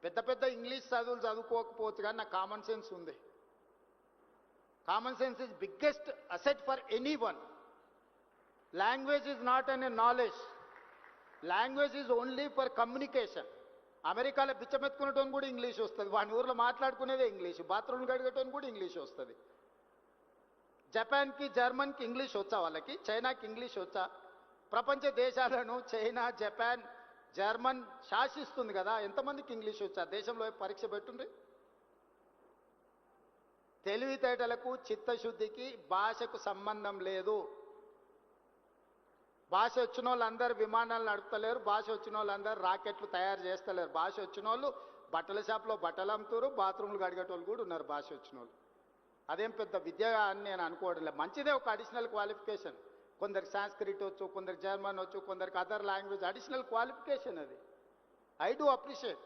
పెద్ద పెద్ద ఇంగ్లీష్ చదువులు చదువుకోకపోవచ్చు కానీ నాకు కామన్ సెన్స్ ఉంది. Common sense is biggest asset for any one. Language is not an a knowledge, language is only for communication. అమెరికాలో బిచ్చమెత్తుకునేటోని కూడా ఇంగ్లీష్ వస్తుంది, వాని ఊర్లో మాట్లాడుకునేదే ఇంగ్లీష్, బాత్రూమ్లు కడిగేటోని కూడా ఇంగ్లీష్ వస్తుంది. జపాన్కి జర్మన్కి ఇంగ్లీష్ వచ్చా, వాళ్ళకి చైనాకి ఇంగ్లీష్ వచ్చా? ప్రపంచ దేశాలను చైనా, జపాన్, జర్మన్ శాసిస్తుంది కదా, ఎంతమందికి ఇంగ్లీష్ వచ్చా? దేశంలో పరీక్ష పెట్టుండ్రి. తెలివితేటలకు చిత్తశుద్ధికి భాషకు సంబంధం లేదు. భాష వచ్చిన వాళ్ళందరూ విమానాలు నడుపుతలేరు, భాష వచ్చిన వాళ్ళందరూ రాకెట్లు తయారు చేస్తలేరు. భాష వచ్చిన వాళ్ళు బట్టల షాప్లో బట్టలు అమ్ముతారు, బాత్రూమ్లు కడిగేటోళ్ళు కూడా ఉన్నారు భాష వచ్చిన వాళ్ళు. అదేం పెద్ద విద్య అని నేను అనుకోవడం లేదు. మంచిదే ఒక అడిషనల్ క్వాలిఫికేషన్. కొందరికి సాంస్క్రిట్ వచ్చు, కొందరికి జర్మన్ వచ్చు, కొందరికి అదర్ లాంగ్వేజ్, అడిషనల్ క్వాలిఫికేషన్ అది. I do appreciate.